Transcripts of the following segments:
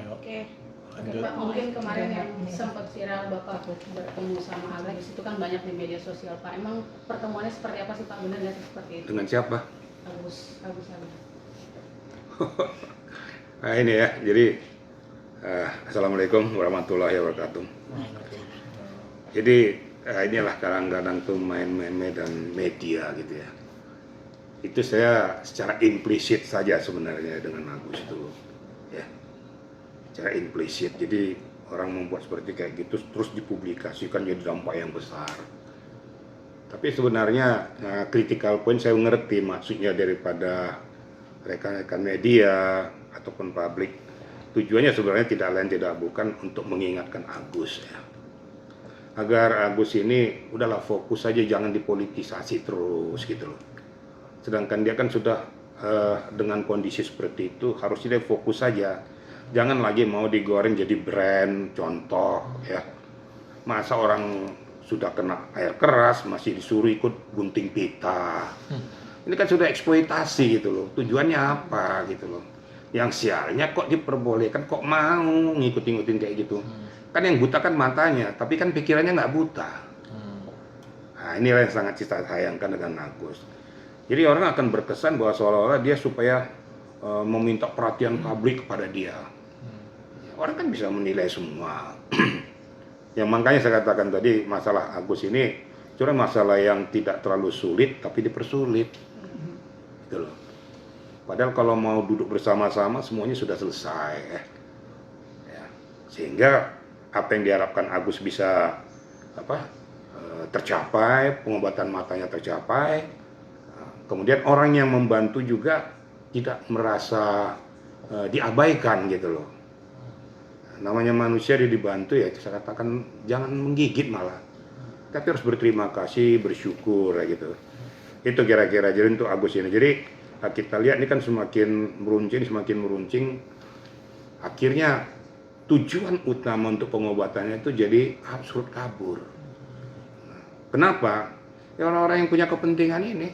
Oke. Pak, mungkin kemarin yang sempat viral Bapak bertemu sama Agus itu kan banyak di media sosial Pak. Emang pertemuannya seperti apa sih Pak? Benar nggak sih seperti itu? Dengan siapa? Agus. Nah ini ya, jadi Assalamualaikum warahmatullahi wabarakatuh. Jadi inilah kadang-kadang tuh main-main dan media gitu ya. Itu saya secara implisit saja sebenarnya dengan Agus itu, ya. Secara implisit. Jadi orang membuat seperti kayak gitu terus dipublikasikan jadi dampak yang besar. Tapi sebenarnya critical point saya mengerti maksudnya daripada rekan-rekan media ataupun publik. Tujuannya sebenarnya tidak lain tidak bukan untuk mengingatkan Agus ya. Agar Agus ini udahlah fokus saja, jangan dipolitisasi terus gitu loh. Sedangkan dia kan sudah dengan kondisi seperti itu harusnya dia fokus saja. Jangan lagi mau digoreng jadi brand, contoh ya. Masa orang sudah kena air keras masih disuruh ikut gunting pita. Ini kan sudah eksploitasi gitu loh. Tujuannya apa gitu loh. Yang sialnya kok diperbolehkan, kok mau ngikutin kayak gitu. Kan yang buta kan matanya, tapi kan pikirannya nggak buta. Nah inilah yang sangat kita sayangkan dengan Agus. Jadi orang akan berkesan bahwa seolah-olah dia supaya meminta perhatian publik kepada dia. Orang kan bisa menilai semua. Yang makanya saya katakan tadi masalah Agus ini cuma masalah yang tidak terlalu sulit tapi dipersulit. Gitu loh. Padahal kalau mau duduk bersama-sama semuanya sudah selesai. Ya. Sehingga apa yang diharapkan Agus bisa tercapai, pengobatan matanya tercapai. Kemudian orang yang membantu juga tidak merasa diabaikan gitu loh. Namanya manusia dia dibantu ya, saya katakan jangan menggigit malah. Tapi harus berterima kasih, bersyukur ya gitu. Itu kira-kira jadi untuk Agus ini. Jadi kita lihat ini kan semakin meruncing. Akhirnya tujuan utama untuk pengobatannya itu jadi absurd kabur. Kenapa? Ya orang-orang yang punya kepentingan ini.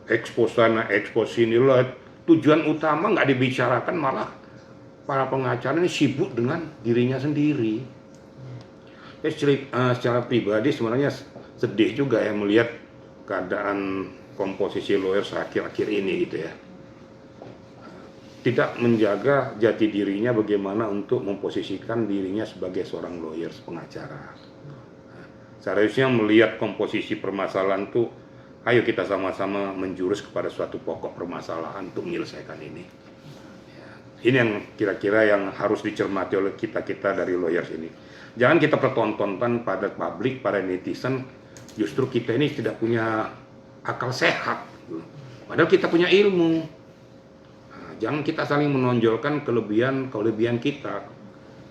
Expose sana, expose sini lah. Tujuan utama nggak dibicarakan, malah para pengacara ini sibuk dengan dirinya sendiri. Secara pribadi sebenarnya sedih juga ya melihat keadaan komposisi lawyer akhir-akhir ini gitu ya. Tidak menjaga jati dirinya bagaimana untuk memposisikan dirinya sebagai seorang lawyer, pengacara. Seharusnya melihat komposisi permasalahan itu, ayo kita sama-sama menjurus kepada suatu pokok permasalahan untuk menyelesaikan ini. Ini yang kira-kira yang harus dicermati oleh kita-kita dari lawyers ini. Jangan kita pertontonkan pada publik, pada netizen, justru kita ini tidak punya akal sehat. Padahal kita punya ilmu. Nah, jangan kita saling menonjolkan kelebihan kita.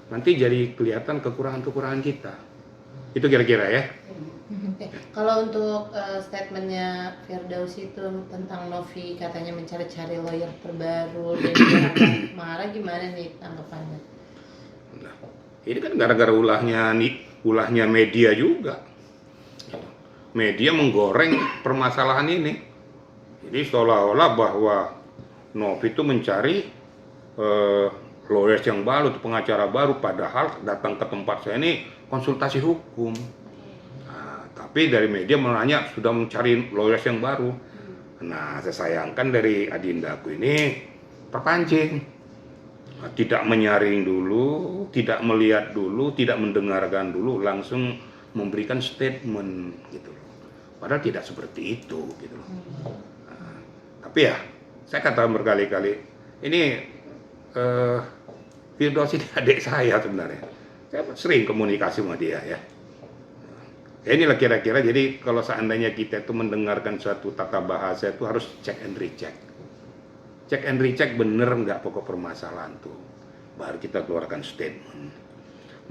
Nanti jadi kelihatan kekurangan-kekurangan kita. Itu kira-kira ya. Kalau untuk statementnya Firdausi itu tentang Novi katanya mencari-cari lawyer terbaru dan dia akan marah, gimana nih tanggapannya? Nah, ini kan gara-gara ulahnya media juga. Media menggoreng permasalahan ini. Jadi seolah-olah bahwa Novi itu mencari lawyers yang baru, pengacara baru, padahal datang ke tempat saya ini konsultasi hukum. Tapi dari media menanya sudah mencari lawyers yang baru. Nah, saya sayangkan dari adindaku ini terpancing. Tidak menyaring dulu, tidak melihat dulu, tidak mendengarkan dulu, langsung memberikan statement gitu loh. Padahal tidak seperti itu gitu loh. Nah, tapi ya, saya katakan berkali-kali, ini Firdausi adik saya sebenarnya. Saya sering komunikasi sama dia ya. Inilah kira-kira, jadi kalau seandainya kita itu mendengarkan suatu tata bahasa itu harus check and recheck. Check and recheck bener nggak pokok permasalahan tuh. Baru kita keluarkan statement.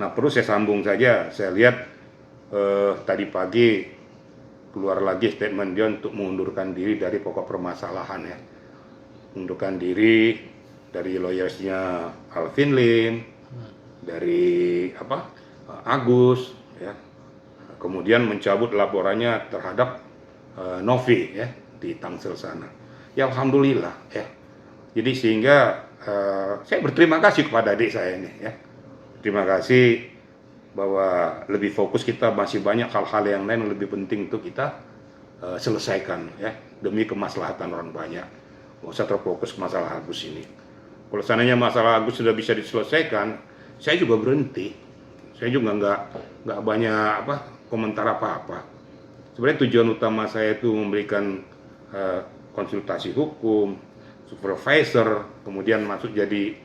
Nah perlu saya sambung saja, saya lihat tadi pagi keluar lagi statement dia untuk mengundurkan diri dari pokok permasalahan ya. Mengundurkan diri dari lawyersnya Alvin Lim, dari Agus ya. Kemudian mencabut laporannya terhadap Novi ya di Tangsel sana. Ya alhamdulillah ya. Jadi sehingga saya berterima kasih kepada adik saya ini ya. Terima kasih bahwa lebih fokus, kita masih banyak hal-hal yang lain yang lebih penting untuk kita selesaikan ya, demi kemaslahatan orang banyak. Nggak usah terfokus ke masalah Agus ini. Kalau seandainya masalah Agus sudah bisa diselesaikan, saya juga berhenti. Saya juga nggak banyak komentar apa-apa. Sebenarnya tujuan utama saya itu memberikan konsultasi hukum, supervisor, kemudian masuk jadi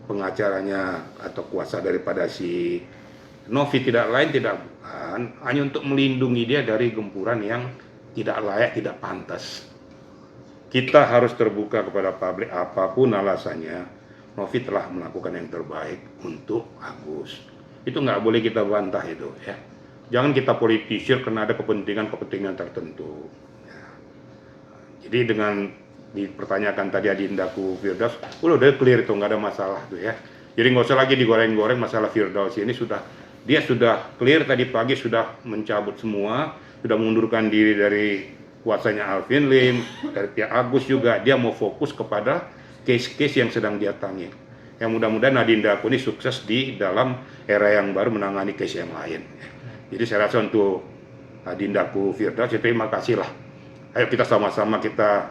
pengacaranya atau kuasa daripada si Novi, tidak lain tidak bukan hanya untuk melindungi dia dari gempuran yang tidak layak, tidak pantas. Kita harus terbuka kepada publik, apapun alasannya, Novi telah melakukan yang terbaik untuk Agus. Itu nggak boleh kita bantah itu ya. Jangan kita politisir karena ada kepentingan tertentu. Ya. Jadi dengan dipertanyakan tadi Adindaku Firdaus, udah clear itu, nggak ada masalah tuh ya. Jadi nggak usah lagi digoreng-goreng masalah Firdaus ini, dia sudah clear tadi pagi, sudah mencabut semua, sudah mengundurkan diri dari kuasanya Alvin Lim, dari pihak Agus juga. Dia mau fokus kepada case-case yang sedang dia tangani. Yang mudah-mudahan Adindaku ini sukses di dalam era yang baru menangani case yang lain. Jadi saya rasa untuk Adindaku Firdaus, terima kasih lah. Ayo kita sama-sama kita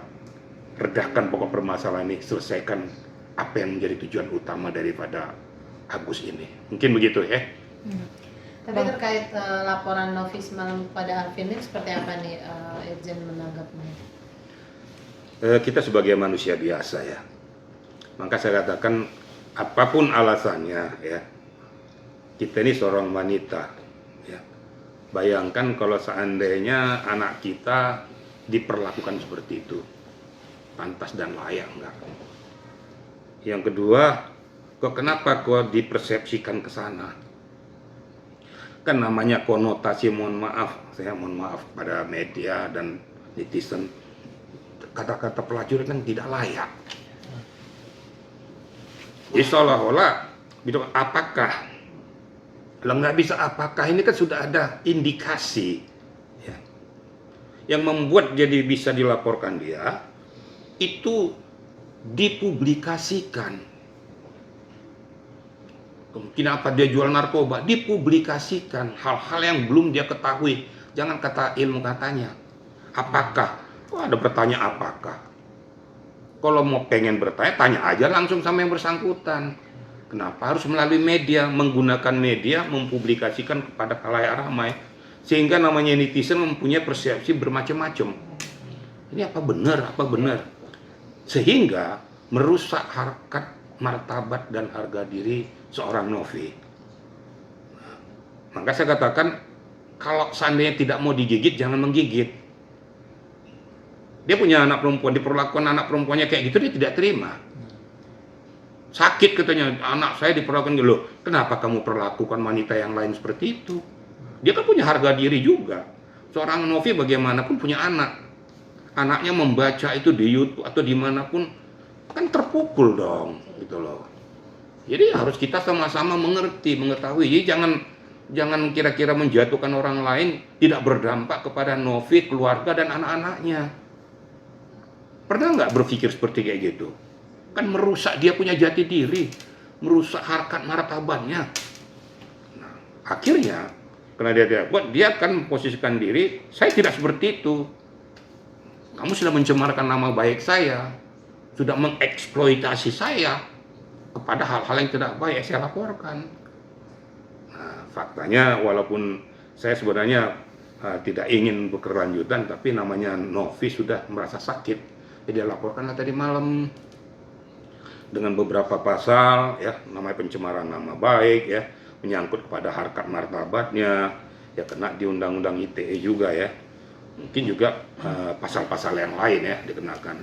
redahkan pokok permasalahan ini, selesaikan apa yang menjadi tujuan utama daripada Agus ini. Mungkin begitu ya. Tapi terkait laporan Novi semalam pada Alvin Lim, seperti apa nih Irjen menanggapnya? Kita sebagai manusia biasa ya, maka saya katakan apapun alasannya ya, kita ini seorang wanita ya. Bayangkan kalau seandainya anak kita diperlakukan seperti itu, pantas dan layak enggak? Yang kedua, kenapa dipersepsikan ke sana? Kan namanya konotasi, saya mohon maaf pada media dan netizen, kata-kata pelacur kan tidak layak. Jadi seolah-olah apakah, kalau nggak bisa apakah, ini kan sudah ada indikasi ya, yang membuat jadi bisa dilaporkan dia, itu dipublikasikan. Kenapa dia jual narkoba? Dipublikasikan hal-hal yang belum dia ketahui. Jangan kata ilmu katanya. Apakah? Ada bertanya apakah. Kalau mau pengen bertanya, tanya aja langsung sama yang bersangkutan. Kenapa harus melalui media, menggunakan media, mempublikasikan kepada khalayak ramai, sehingga namanya netizen mempunyai persepsi bermacam-macam. Ini apa benar? Sehingga merusak harkat, martabat dan harga diri seorang Novi. Maka saya katakan, kalau seandainya tidak mau digigit, jangan menggigit. Dia punya anak perempuan, diperlakukan anak perempuannya kayak gitu, dia tidak terima. Sakit katanya, anak saya diperlakukan gitu. Loh, kenapa kamu perlakukan wanita yang lain seperti itu? Dia kan punya harga diri juga. Seorang Novi bagaimanapun punya anak. Anaknya membaca itu di YouTube atau dimanapun, kan terpukul dong, gitu loh. Jadi harus kita sama-sama mengetahui. Jadi jangan kira-kira menjatuhkan orang lain tidak berdampak kepada Novi, keluarga dan anak-anaknya. Pernah nggak berpikir seperti kayak gitu? Kan merusak dia punya jati diri, merusak harkat martabatnya. Nah, akhirnya karena dia tidak kuat, dia akan memposisikan diri, saya tidak seperti itu. Kamu sudah mencemarkan nama baik saya, sudah mengeksploitasi saya kepada hal-hal yang tidak baik, saya laporkan. Nah, faktanya walaupun saya sebenarnya tidak ingin berkelanjutan, tapi namanya Novi sudah merasa sakit, jadi laporkanlah tadi malam dengan beberapa pasal ya, namanya pencemaran nama baik ya, menyangkut kepada harkat martabatnya ya, kena di undang-undang ITE juga ya, mungkin juga pasal-pasal yang lain ya dikenakan.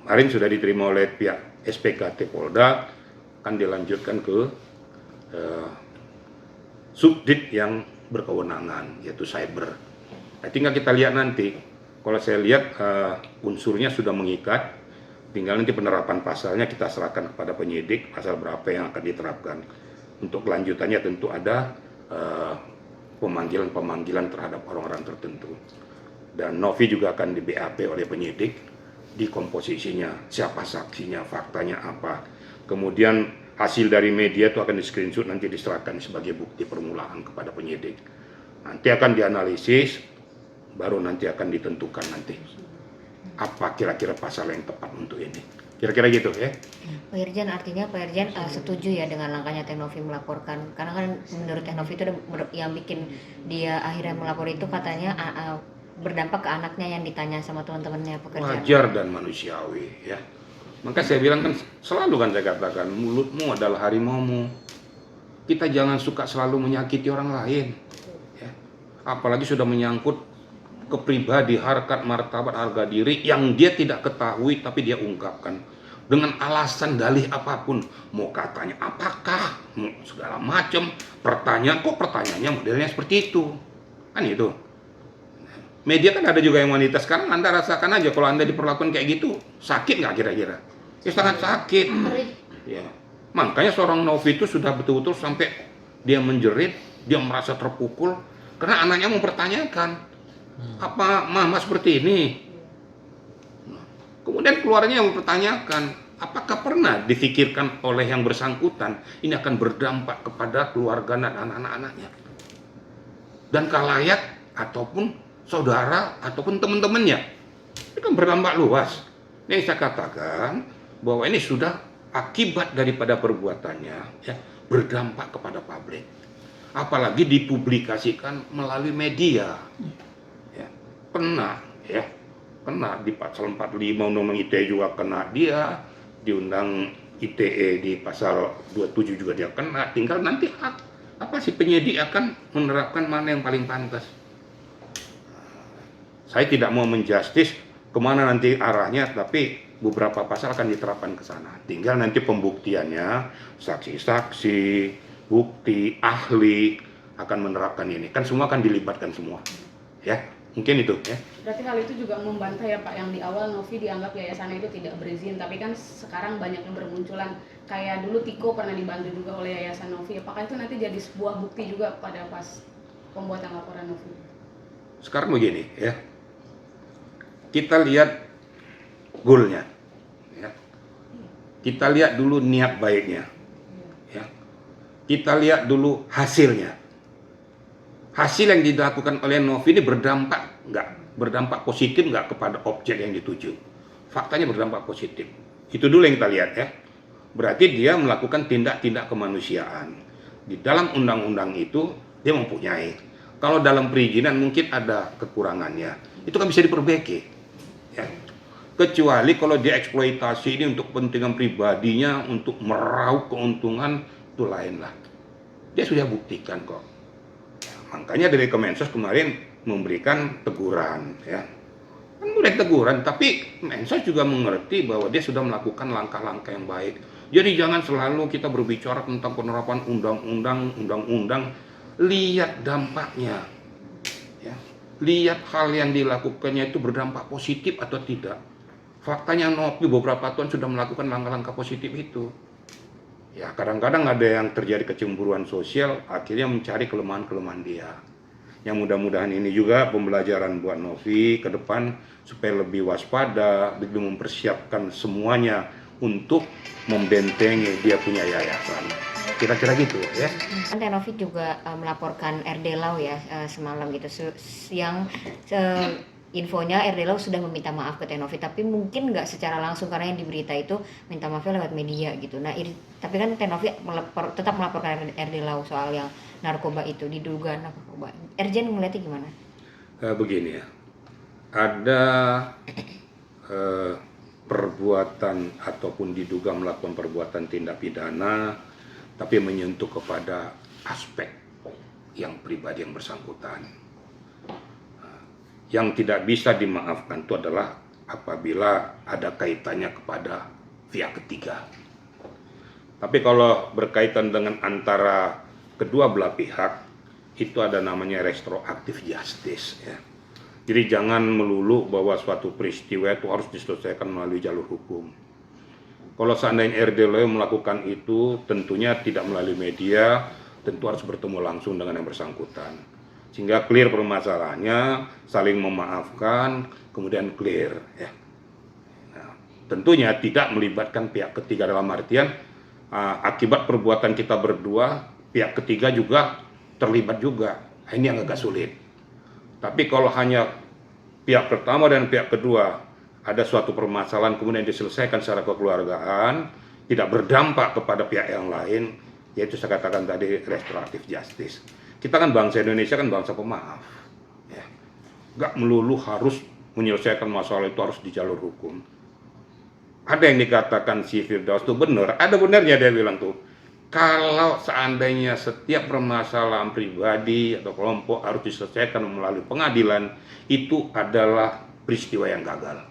Kemarin sudah diterima oleh pihak SPKT Polda, akan dilanjutkan ke subdit yang berkewenangan, yaitu cyber. Nah, tinggal kita lihat nanti. Kalau saya lihat unsurnya sudah mengikat, tinggal nanti penerapan pasalnya kita serahkan kepada penyidik, pasal berapa yang akan diterapkan. Untuk kelanjutannya tentu ada pemanggilan terhadap orang-orang tertentu. Dan Novi juga akan di BAP oleh penyidik di komposisinya, siapa saksinya, faktanya apa. Kemudian hasil dari media itu akan di-screenshot, nanti diserahkan sebagai bukti permulaan kepada penyidik. Nanti akan dianalisis, baru nanti akan ditentukan nanti apa kira-kira pasal yang tepat untuk ini. Kira-kira gitu ya. Pak Irjen, artinya Pak Irjen setuju ya dengan langkahnya Teh Novi melaporkan, karena kan menurut Teh Novi itu yang bikin dia akhirnya melapor itu katanya berdampak ke anaknya yang ditanya sama teman-temannya pekerjaan. Wajar dan manusiawi ya. Maka saya bilang kan selalu kan saya katakan, mulutmu adalah harimaumu. Kita jangan suka selalu menyakiti orang lain ya. Apalagi sudah menyangkut ke pribadi, harkat, martabat, harga diri yang dia tidak ketahui tapi dia ungkapkan dengan alasan dalih apapun, mau katanya apakah, mau segala macam pertanyaan, kok pertanyaannya modelnya seperti itu kan. Itu media kan ada juga yang wanita. Sekarang Anda rasakan aja kalau Anda diperlakukan kayak gitu, sakit nggak kira-kira? Ya sangat sakit ya. Makanya seorang Novi itu sudah betul-betul sampai dia menjerit, dia merasa terpukul karena anaknya mempertanyakan, apa mama seperti ini? Kemudian keluarnya yang mempertanyakan, apakah pernah difikirkan oleh yang bersangkutan ini akan berdampak kepada keluarga dan anak-anaknya dan khalayak ataupun saudara ataupun teman-temannya? Ini kan berdampak luas. Ini saya katakan bahwa ini sudah akibat daripada perbuatannya ya, berdampak kepada publik, apalagi dipublikasikan melalui media. Kena ya, kena di pasal 45 Undang-Undang ITE juga kena dia, di Undang ITE di pasal 27 juga dia kena. Tinggal nanti apa sih penyidik akan menerapkan mana yang paling pantas. Saya tidak mau menjustis kemana nanti arahnya, tapi beberapa pasal akan diterapkan ke sana. Tinggal nanti pembuktiannya, saksi-saksi, bukti, ahli akan menerapkan ini. Kan semua akan dilibatkan semua ya. Mungkin itu ya. Berarti hal itu juga membantah ya Pak, yang di awal Novi dianggap yayasannya itu tidak berizin, tapi kan sekarang banyak yang bermunculan. Kayak dulu Tiko pernah dibantu juga oleh yayasan Novi. Apakah itu nanti jadi sebuah bukti juga pada pas pembuatan laporan Novi? Sekarang begini ya, kita lihat goalnya ya. Kita lihat dulu niat baiknya ya. Kita lihat dulu hasilnya. Hasil yang dilakukan oleh Novi ini berdampak nggak? Berdampak positif nggak kepada objek yang dituju? Faktanya berdampak positif. Itu dulu yang kita lihat ya. Berarti dia melakukan tindak-tindak kemanusiaan. Di dalam undang-undang itu dia mempunyai. Kalau dalam perizinan mungkin ada kekurangannya. Itu kan bisa diperbaiki. Ya. Kecuali kalau dia eksploitasi ini untuk kepentingan pribadinya, untuk meraup keuntungan, itu lain lah. Dia sudah buktikan kok. Makanya dari Kemensos kemarin memberikan teguran ya. Memberikan teguran, tapi Kemensos juga mengerti bahwa dia sudah melakukan langkah-langkah yang baik. Jadi jangan selalu kita berbicara tentang penerapan undang-undang. Lihat dampaknya. Ya. Lihat hal yang dilakukannya itu berdampak positif atau tidak. Faktanya Novi beberapa tahun sudah melakukan langkah-langkah positif itu. Ya kadang-kadang ada yang terjadi kecemburuan sosial, akhirnya mencari kelemahan-kelemahan dia. Yang mudah-mudahan ini juga pembelajaran buat Novi ke depan supaya lebih waspada, lebih mempersiapkan semuanya untuk membentengi dia punya yayasan. Kira-kira gitu ya. Teh Novi juga melaporkan RD Lau ya semalam gitu, yang infonya RD Lau sudah meminta maaf ke Teh Novi, tapi mungkin nggak secara langsung karena yang di berita itu minta maafnya lewat media gitu. Nah, tapi kan Teh Novi tetap melaporkan RD Lau soal yang narkoba itu, diduga narkoba. Erjen melihatnya gimana? Begini ya, ada perbuatan ataupun diduga melakukan perbuatan tindak pidana, tapi menyentuh kepada aspek yang pribadi yang bersangkutan. Yang tidak bisa dimaafkan itu adalah apabila ada kaitannya kepada pihak ketiga. Tapi kalau berkaitan dengan antara kedua belah pihak, itu ada namanya retroactive justice ya. Jadi jangan melulu bahwa suatu peristiwa itu harus diselesaikan melalui jalur hukum. Kalau seandainya RD Lau melakukan itu, tentunya tidak melalui media, tentu harus bertemu langsung dengan yang bersangkutan. Sehingga clear permasalahannya, saling memaafkan, kemudian clear ya. tentunya tidak melibatkan pihak ketiga dalam artian akibat perbuatan kita berdua, pihak ketiga juga terlibat juga. Ini yang agak sulit. Tapi kalau hanya pihak pertama dan pihak kedua ada suatu permasalahan kemudian diselesaikan secara kekeluargaan, tidak berdampak kepada pihak yang lain, yaitu saya katakan tadi restoratif justice. Kita kan bangsa Indonesia kan bangsa pemaaf. Ya. Nggak melulu harus menyelesaikan masalah itu harus di jalur hukum. Ada yang dikatakan si Firdaus itu benar, ada benarnya dia bilang tuh, kalau seandainya setiap permasalahan pribadi atau kelompok harus diselesaikan melalui pengadilan, itu adalah peristiwa yang gagal.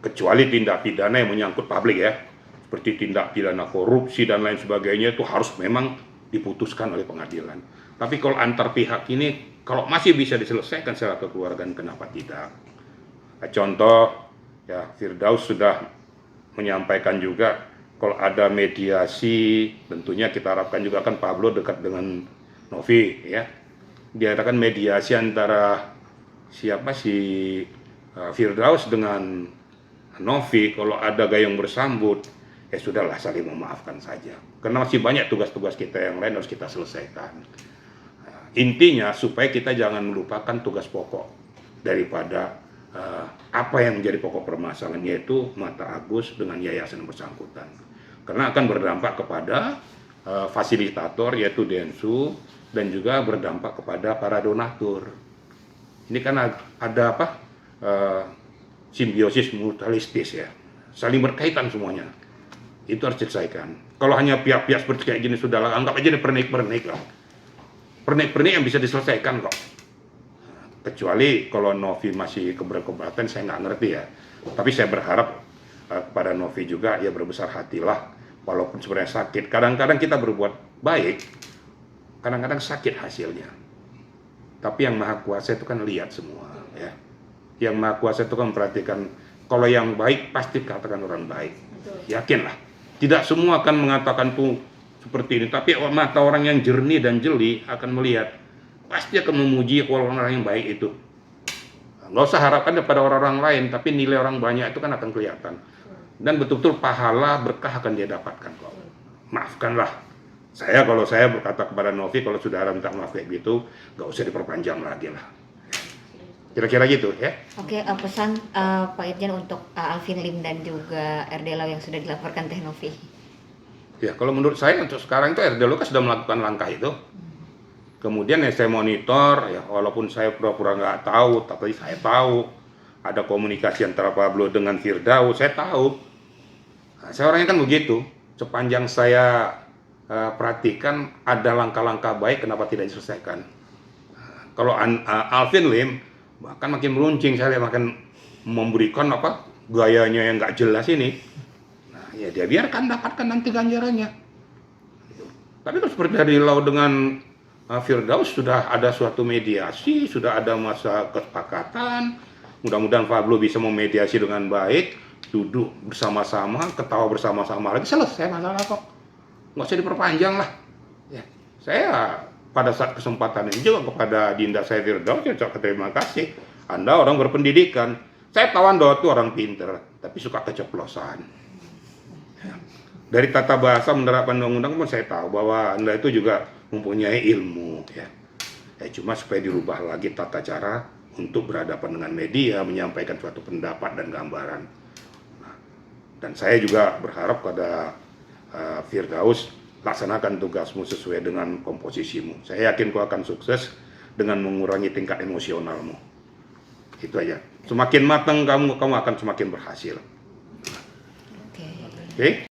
Kecuali tindak pidana yang menyangkut publik ya, seperti tindak pidana korupsi dan lain sebagainya, itu harus memang diputuskan oleh pengadilan. Tapi kalau antar pihak ini, kalau masih bisa diselesaikan secara kekeluargaan, kenapa tidak? Contoh, ya Firdaus sudah menyampaikan juga kalau ada mediasi, tentunya kita harapkan juga kan Pablo dekat dengan Novi, ya. Diadakan mediasi antara siapa si Firdaus dengan Novi, kalau ada gayung bersambut, ya sudahlah saling memaafkan saja. Karena masih banyak tugas-tugas kita yang lain harus kita selesaikan. Intinya supaya kita jangan melupakan tugas pokok daripada apa yang menjadi pokok permasalahan, yaitu Mata Agus dengan yayasan yang bersangkutan. Karena akan berdampak kepada fasilitator yaitu Densu dan juga berdampak kepada para donatur. Ini kan ada apa? Simbiosis mutualistis ya. Saling berkaitan semuanya. Itu harus diselesaikan. Kalau hanya pihak-pihak seperti kayak gini sudahlah, anggap aja ini pernik-pernik lah. Pernik-pernik yang bisa diselesaikan kok. Kecuali kalau Novi masih keberatan, saya nggak ngerti ya. Tapi saya berharap kepada Novi juga ya berbesar hatilah, walaupun sebenarnya sakit. Kadang-kadang kita berbuat baik, kadang-kadang sakit hasilnya. Tapi yang Maha Kuasa itu kan lihat semua ya. Yang Maha Kuasa itu kan memperhatikan, kalau yang baik pasti katakan orang baik. Yakinlah. Tidak semua akan mengatakan tuh seperti ini, tapi mata orang yang jernih dan jeli akan melihat, pasti akan memuji orang-orang yang baik itu. Nggak usah harapkan daripada orang-orang lain, tapi nilai orang banyak itu kan akan kelihatan. Dan betul-betul pahala berkah akan dia dapatkan kok. Maafkanlah. Kalau saya berkata kepada Novi, kalau sudah ada minta maaf kayak gitu, nggak usah diperpanjang lagi lah. Kira-kira gitu ya. Oke, pesan Pak Irjen untuk Alvin Lim dan juga Erdela yang sudah dilaporkan Teh Novi. Ya, kalau menurut saya untuk sekarang itu Erdela kan sudah melakukan langkah itu. Kemudian ya saya monitor, ya walaupun saya pura-pura nggak tahu, tapi saya tahu ada komunikasi antara Pablo dengan Firdaus, saya tahu. Nah, saya orangnya kan begitu. Sepanjang saya perhatikan ada langkah-langkah baik, kenapa tidak diselesaikan? Kalau Alvin Lim bahkan makin meruncing, saya makin memberikan apa gayanya yang nggak jelas ini. Nah, ya dia biarkan dapatkan nanti ganjarannya. Tapi kalau seperti dari Lau dengan Firdaus sudah ada suatu mediasi, sudah ada masa kesepakatan. Mudah-mudahan Pablo bisa memediasi dengan baik, duduk bersama-sama, ketawa bersama-sama lagi, selesai masalah kok. Nggak usah diperpanjang lah. Ya, saya pada saat kesempatan ini juga kepada Dinda saya Firdaus, saya ucapkan terima kasih. Anda orang berpendidikan. Saya tahu Anda itu orang pinter, tapi suka keceplosan. Ya. Dari tata bahasa menerapkan undang-undang pun saya tahu bahwa Anda itu juga mempunyai ilmu ya. Cuma supaya dirubah lagi tata cara untuk berhadapan dengan media, menyampaikan suatu pendapat dan gambaran. Nah, dan saya juga berharap pada Firdaus, laksanakan tugasmu sesuai dengan komposisimu. Saya yakin kau akan sukses dengan mengurangi tingkat emosionalmu. Itu aja. Semakin matang kamu akan semakin berhasil. Oke. Oke?